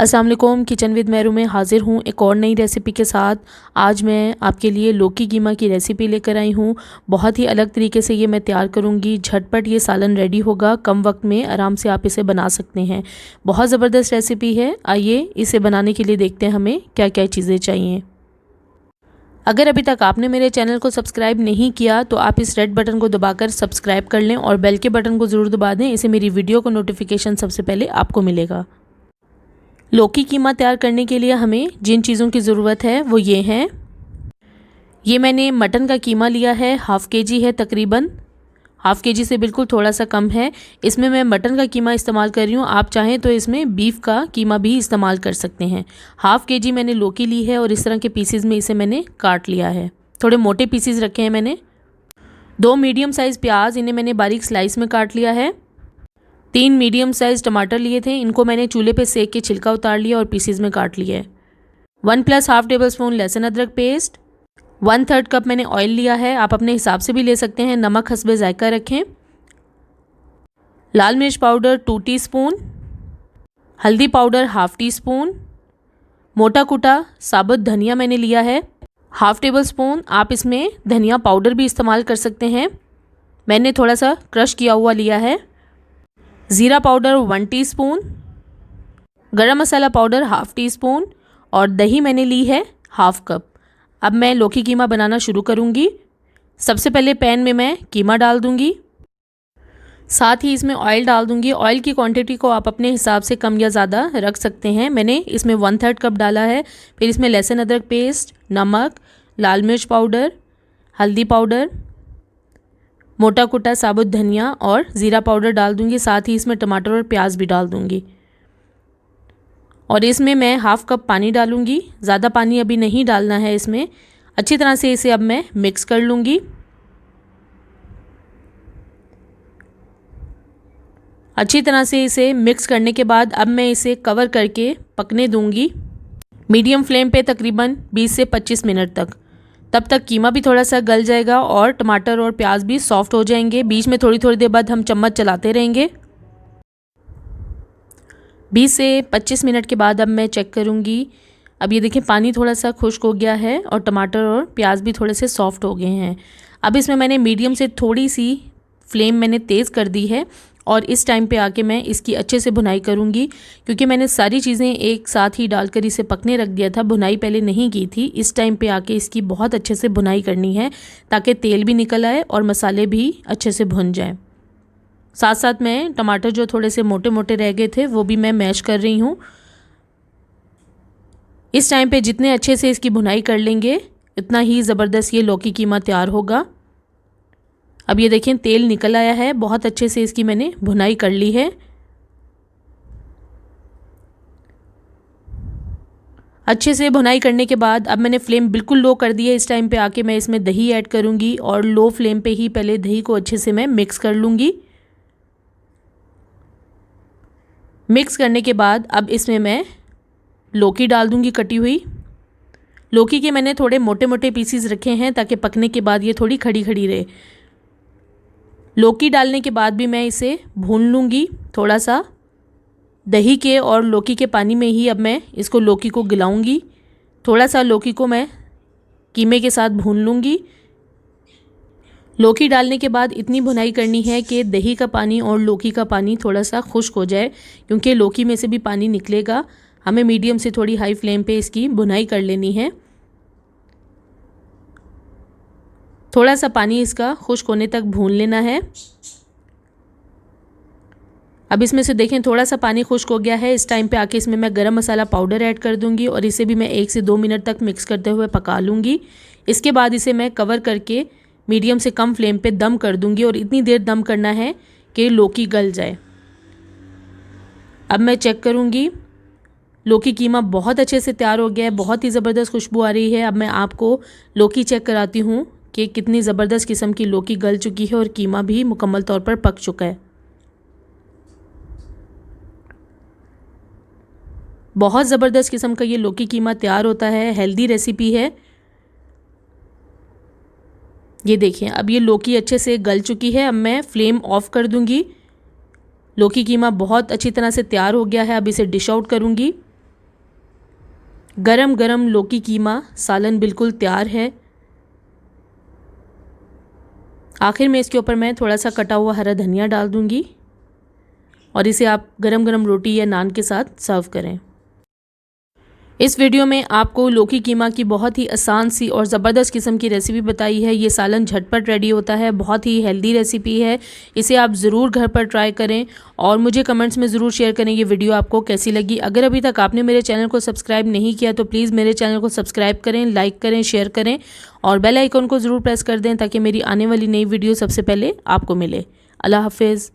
अस्सलाम वालेकुम। Kitchen with Mehru में हाज़िर हूँ एक और नई रेसिपी के साथ। आज मैं आपके लिए लौकी कीमा की रेसिपी लेकर आई हूँ। बहुत ही अलग तरीके से ये मैं तैयार करूँगी। झटपट ये सालन रेडी होगा, कम वक्त में आराम से आप इसे बना सकते हैं। बहुत ज़बरदस्त रेसिपी है। आइए इसे बनाने के लिए देखते हैं हमें क्या क्या चीज़ें चाहिए। अगर अभी तक आपने मेरे चैनल को सब्सक्राइब नहीं किया तो आप इस रेड बटन को दबाकर सब्सक्राइब कर लें और बेल के बटन को ज़रूर दबा दें। इससे मेरी वीडियो का नोटिफिकेशन सबसे पहले आपको मिलेगा। लौकी कीमा तैयार करने के लिए हमें जिन चीज़ों की ज़रूरत है वो ये हैं। ये मैंने मटन का कीमा लिया है, हाफ़ केजी है तकरीबन। हाफ़ केजी से बिल्कुल थोड़ा सा कम है। इसमें मैं मटन का कीमा इस्तेमाल कर रही हूँ। आप चाहें तो इसमें बीफ का कीमा भी इस्तेमाल कर सकते हैं। हाफ़ केजी मैंने लौकी ली है और इस तरह के पीसेज में इसे मैंने काट लिया है। थोड़े मोटे पीसेज रखे हैं मैंने। 2 मीडियम साइज़ प्याज, इन्हें मैंने बारीक स्लाइस में काट लिया है। 3 मीडियम साइज़ टमाटर लिए थे, इनको मैंने चूल्हे पे सेक के छिलका उतार लिया और पीसेज में काट लिया है। 1+1/2 टेबलस्पून लहसुन अदरक पेस्ट। 1/3 कप मैंने ऑयल लिया है, आप अपने हिसाब से भी ले सकते हैं। नमक हस्बे जायका रखें। लाल मिर्च पाउडर 2 टीस्पून। हल्दी पाउडर 1/2 टीस्पून। मोटा कुटा साबुत धनिया मैंने लिया है 1/2 टेबलस्पून। आप इसमें धनिया पाउडर भी इस्तेमाल कर सकते हैं, मैंने थोड़ा सा क्रश किया हुआ लिया है। ज़ीरा पाउडर 1 टीस्पून। गरम मसाला पाउडर 1/2 टीस्पून और दही मैंने ली है 1/2 कप। अब मैं लौकी कीमा बनाना शुरू करूँगी। सबसे पहले पैन में मैं कीमा डाल दूँगी, साथ ही इसमें ऑयल डाल दूँगी। ऑयल की क्वांटिटी को आप अपने हिसाब से कम या ज़्यादा रख सकते हैं। मैंने इसमें 1/3 कप डाला है। फिर इसमें लहसुन अदरक पेस्ट, नमक, लाल मिर्च पाउडर, हल्दी पाउडर, मोटा कुटा साबुत धनिया और ज़ीरा पाउडर डाल दूंगी। साथ ही इसमें टमाटर और प्याज भी डाल दूंगी और इसमें मैं 1/2 कप पानी डालूंगी। ज़्यादा पानी अभी नहीं डालना है इसमें। अच्छी तरह से इसे अब मैं मिक्स कर लूँगी। अच्छी तरह से इसे मिक्स करने के बाद अब मैं इसे कवर करके पकने दूंगी मीडियम फ्लेम पे तकरीबन 20 से 25 मिनट तक। तब तक कीमा भी थोड़ा सा गल जाएगा और टमाटर और प्याज भी सॉफ्ट हो जाएंगे। बीच में थोड़ी थोड़ी देर बाद हम चम्मच चलाते रहेंगे। 20 से 25 मिनट के बाद अब मैं चेक करूंगी। अब ये देखिए पानी थोड़ा सा खुश्क हो गया है और टमाटर और प्याज भी थोड़े से सॉफ्ट हो गए हैं। अब इसमें मैंने मीडियम से थोड़ी सी फ्लेम मैंने तेज़ कर दी है और इस टाइम पे आके मैं इसकी अच्छे से भुनाई करूंगी, क्योंकि मैंने सारी चीज़ें एक साथ ही डालकर इसे पकने रख दिया था। भुनाई पहले नहीं की थी। इस टाइम पे आके इसकी बहुत अच्छे से भुनाई करनी है ताकि तेल भी निकल आए और मसाले भी अच्छे से भुन जाएं। साथ साथ मैं टमाटर जो थोड़े से मोटे मोटे रह गए थे वो भी मैं मैश कर रही हूँ। इस टाइम पे जितने अच्छे से इसकी भुनाई कर लेंगे इतना ही ज़बरदस्त ये लौकी कीमा तैयार होगा। अब ये देखें तेल निकल आया है। बहुत अच्छे से इसकी मैंने भुनाई कर ली है। अच्छे से भुनाई करने के बाद अब मैंने फ्लेम बिल्कुल लो कर दी है। इस टाइम पे आके मैं इसमें दही ऐड करूँगी और लो फ्लेम पे ही पहले दही को अच्छे से मैं मिक्स कर लूँगी। मिक्स करने के बाद अब इसमें मैं लौकी डाल दूँगी कटी हुई। लौकी के मैंने थोड़े मोटे मोटे पीसीज रखे हैं ताकि पकने के बाद ये थोड़ी खड़ी खड़ी रहे। लौकी डालने के बाद भी मैं इसे भून लूँगी थोड़ा सा दही के और लौकी के पानी में ही। अब मैं इसको लौकी को गिलाऊँगी। थोड़ा सा लौकी को मैं कीमे के साथ भून लूँगी। लौकी डालने के बाद इतनी भुनाई करनी है कि दही का पानी और लौकी का पानी थोड़ा सा खुश्क हो जाए, क्योंकि लौकी में से भी पानी निकलेगा। हमें मीडियम से थोड़ी हाई फ्लेम पे इसकी भुनाई कर लेनी है। थोड़ा सा पानी इसका खुश्क होने तक भून लेना है। अब इसमें से देखें थोड़ा सा पानी खुश्क हो गया है। इस टाइम पे आके इसमें मैं गरम मसाला पाउडर ऐड कर दूंगी और इसे भी मैं 1 से 2 मिनट तक मिक्स करते हुए पका लूँगी। इसके बाद इसे मैं कवर करके मीडियम से कम फ्लेम पे दम कर दूंगी और इतनी देर दम करना है कि लौकी गल जाए। अब मैं चेक करूँगी। लौकी कीमा बहुत अच्छे से तैयार हो गया है। बहुत ही ज़बरदस्त खुशबू आ रही है। अब मैं आपको लौकी चेक कराती हूँ कि कितनी ज़बरदस्त किस्म की लौकी गल चुकी है और कीमा भी मुकम्मल तौर पर पक चुका है। बहुत ज़बरदस्त किस्म का ये लौकी कीमा तैयार होता है। हेल्दी रेसिपी है। ये देखिए अब ये लौकी अच्छे से गल चुकी है। अब मैं फ्लेम ऑफ कर दूंगी। लौकी कीमा बहुत अच्छी तरह से तैयार हो गया है। अब इसे डिश आउट करूंगी। गरम गरम लौकी कीमा सालन बिल्कुल तैयार है। आखिर में इसके ऊपर मैं थोड़ा सा कटा हुआ हरा धनिया डाल दूंगी और इसे आप गरम गरम रोटी या नान के साथ सर्व करें। इस वीडियो में आपको लौकी कीमा की बहुत ही आसान सी और ज़बरदस्त किस्म की रेसिपी बताई है। ये सालन झटपट रेडी होता है, बहुत ही हेल्दी रेसिपी है। इसे आप ज़रूर घर पर ट्राई करें और मुझे कमेंट्स में ज़रूर शेयर करें ये वीडियो आपको कैसी लगी। अगर अभी तक आपने मेरे चैनल को सब्सक्राइब नहीं किया तो प्लीज़ मेरे चैनल को सब्सक्राइब करें, लाइक करें, शेयर करें और बेल आइकन को ज़रूर प्रेस कर दें ताकि मेरी आने वाली नई वीडियो सबसे पहले आपको मिले। अल्लाह हाफिज़।